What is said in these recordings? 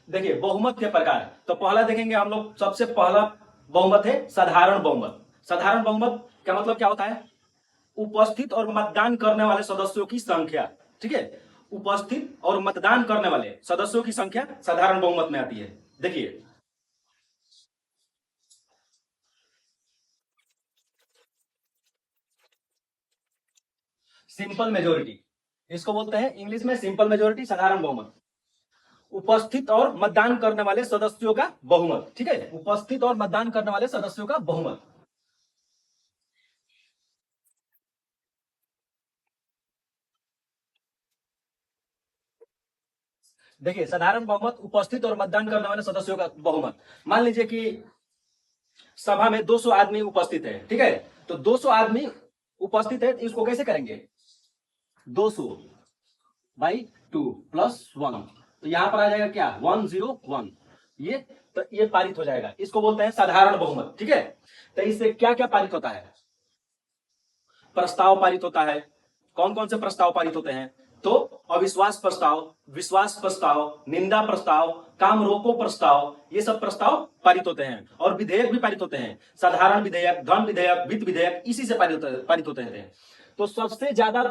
देखिए बहुमत के प्रकार, तो पहला देखेंगे हम लोग, सबसे पहला बहुमत है साधारण बहुमत। साधारण बहुमत का मतलब क्या होता है? उपस्थित और मतदान करने वाले सदस्यों की संख्या, ठीक है, उपस्थित और मतदान करने वाले सदस्यों की संख्या साधारण बहुमत में आती है। देखिए सिंपल मेजोरिटी, इसको बोलते हैं इंग्लिश में सिंपल मेजोरिटी, साधारण बहुमत। उपस्थित और मतदान करने वाले सदस्यों का बहुमत, ठीक है, उपस्थित और मतदान करने वाले सदस्यों का बहुमत। देखिए साधारण बहुमत, उपस्थित और मतदान करने वाले सदस्यों का बहुमत। मान लीजिए कि सभा में 200 आदमी उपस्थित है, ठीक है, तो 200 आदमी उपस्थित है, इसको कैसे करेंगे? 200 बाई 2 प्लस 1, तो यहां पर आ जाएगा क्या? 101। ये तो ये पारित हो जाएगा, इसको बोलते हैं साधारण बहुमत, ठीक है। तो इससे क्या क्या पारित होता है? प्रस्ताव पारित होता है। कौन कौन से प्रस्ताव पारित होते हैं? तो अविश्वास प्रस्ताव, विश्वास प्रस्ताव, निंदा प्रस्ताव, काम रोको प्रस्ताव, ये सब प्रस्ताव पारित होते हैं। और विधेयक भी पारित होते हैं, साधारण विधेयक, धन विधेयक, वित्त विधेयक, इसी से पारित होते हैं। तो सबसे ज्यादा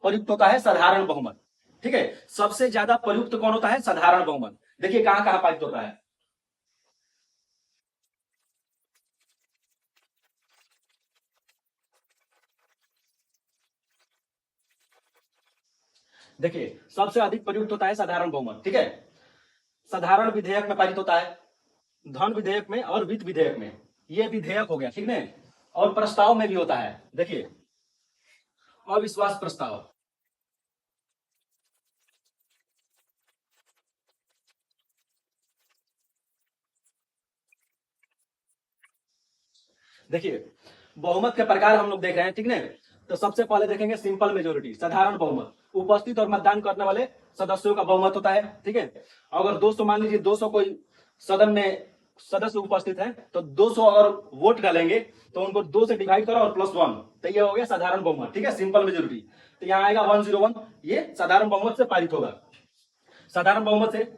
प्रयुक्त होता है साधारण बहुमत, ठीक है। सबसे ज्यादा प्रयुक्त कौन होता है? साधारण बहुमत। देखिए कहां कहां पारित होता है। देखिए सबसे अधिक प्रयुक्त होता है साधारण बहुमत, ठीक है। साधारण विधेयक में पारित होता है, धन विधेयक में और वित्त विधेयक में, ये विधेयक हो गया, ठीक है। और प्रस्ताव में भी होता है। देखिए अविश्वास प्रस्ताव, देखिए बहुमत के प्रकार हम लोग देख रहे हैं, ठीक है। तो सबसे पहले देखेंगे सिंपल मेजोरिटी, साधारण बहुमत। उपस्थित और मतदान करने वाले सदस्यों का बहुमत होता है, ठीक है। अगर 200, मान लीजिए 200 कोई सदन में सदस्य उपस्थित है, तो 200 अगर वोट डालेंगे तो उनको 2 से डिवाइड करो और प्लस 1, तो ये हो गया साधारण बहुमत, ठीक है, सिंपल मेजोरिटी। तो यहाँ आएगा 101, ये साधारण बहुमत से पारित होगा। साधारण बहुमत से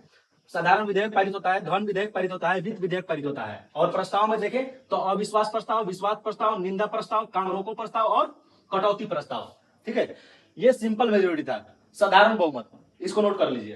साधारण विधेयक पारित होता है, धन विधेयक पारित होता है, वित्त विधेयक पारित होता है। और प्रस्ताव में देखें तो अविश्वास प्रस्ताव, विश्वास प्रस्ताव, निंदा प्रस्ताव, काम रोको प्रस्ताव और कटौती प्रस्ताव, ठीक है। ये सिंपल मेजोरिटी था, साधारण बहुमत, इसको नोट कर लीजिए।